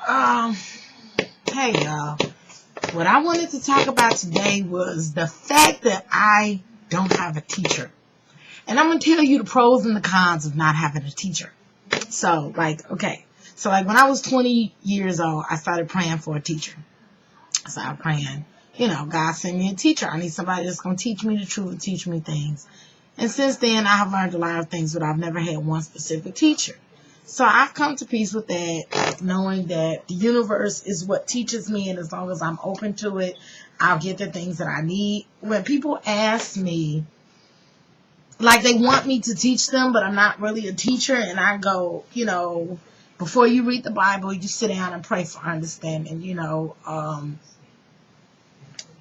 Um, hey y'all. What I wanted to talk about today was the fact that I don't have a teacher. And I'm going to tell you the pros and the cons of not having a teacher. So, okay. So, when I was 20 years old, I started praying for a teacher. I started praying, God send me a teacher. I need somebody that's going to teach me the truth and teach me things. And since then, I have learned a lot of things, but I've never had one specific teacher. So I've come to peace with that, knowing that the universe is what teaches me, and as long as I'm open to it, I'll get the things that I need. When people ask me, like they want me to teach them, but I'm not really a teacher, and I go, before you read the Bible, you sit down and pray for understanding,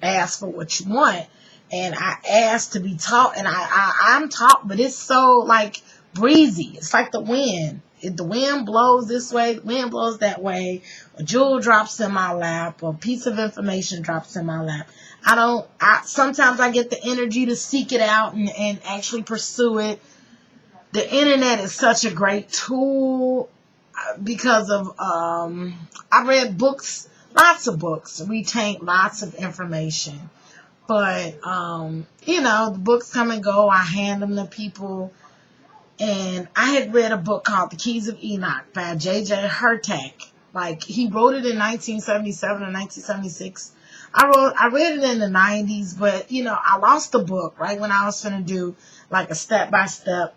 ask for what you want. And I ask to be taught, and I'm taught, but it's so breezy. It's like the wind. If the wind blows this way, the wind blows that way, a jewel drops in my lap, a piece of information drops in my lap. Sometimes I get the energy to seek it out and actually pursue it. The internet is such a great tool because of, I read books, lots of books, retain lots of information. But, the books come and go. I hand them to people. And I had read a book called The Keys of Enoch by J.J. Hurtak. He wrote it in 1977 or 1976. I read it in the 90s, but, I lost the book right when I was going to do, a step-by-step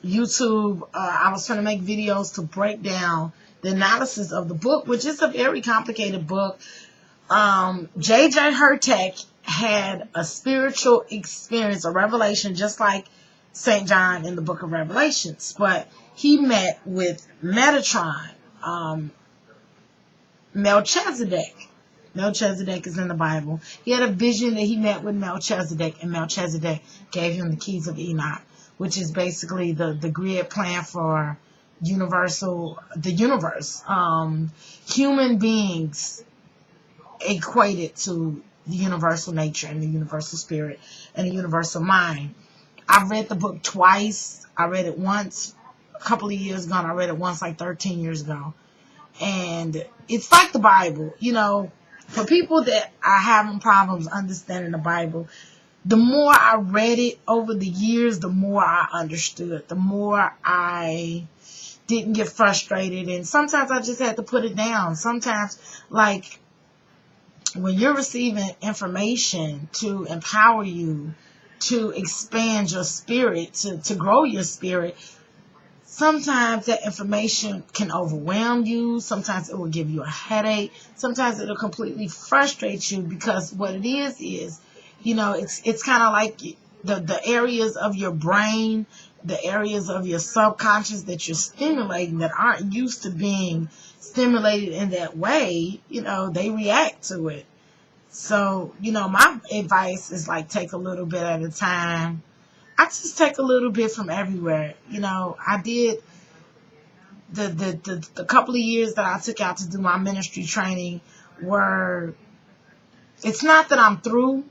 YouTube. I was going to make videos to break down the analysis of the book, which is a very complicated book. J.J. Hurtak had a spiritual experience, a revelation, just like St. John in the book of Revelations. But he met with Metatron, Melchizedek. Melchizedek is in the Bible. He had a vision that he met with Melchizedek, and Melchizedek gave him the keys of Enoch, which is basically the grid plan for the universe. Human beings equated to the universal nature and the universal spirit and the universal mind. I've read the book twice. I read it once a couple of years ago, and I read it once 13 years ago. And it's like the Bible, for people that are having problems understanding the Bible, the more I read it over the years, the more I understood, the more I didn't get frustrated. And sometimes I just had to put it down. Sometimes, when you're receiving information to empower you, to expand your spirit, to grow your spirit, sometimes that information can overwhelm you. Sometimes it will give you a headache. Sometimes it'll completely frustrate you, because what it is, it's kind of like the areas of your brain, the areas of your subconscious that you're stimulating that aren't used to being stimulated in that way, they react to it. So, my advice is take a little bit at a time. I just take a little bit from everywhere. I did the couple of years that I took out to do my ministry training it's not that I'm through.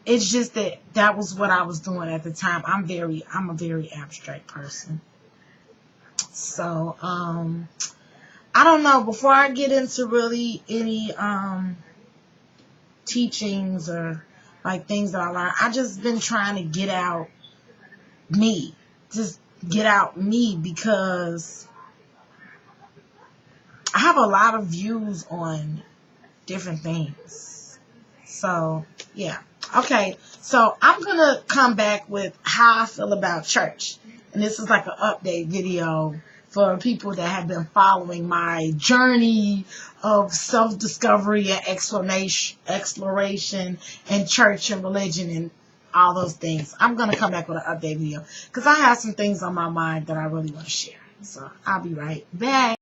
It's just that was what I was doing at the time. I'm a very abstract person. So, I don't know. Before I get into really any, teachings or things that I learned, I just been trying to get out me. Just get out me, because I have a lot of views on different things. So, yeah. Okay, so I'm going to come back with how I feel about church. And this is an update video for people that have been following my journey of self-discovery and exploration and church and religion and all those things. I'm going to come back with an update video because I have some things on my mind that I really want to share. So I'll be right back.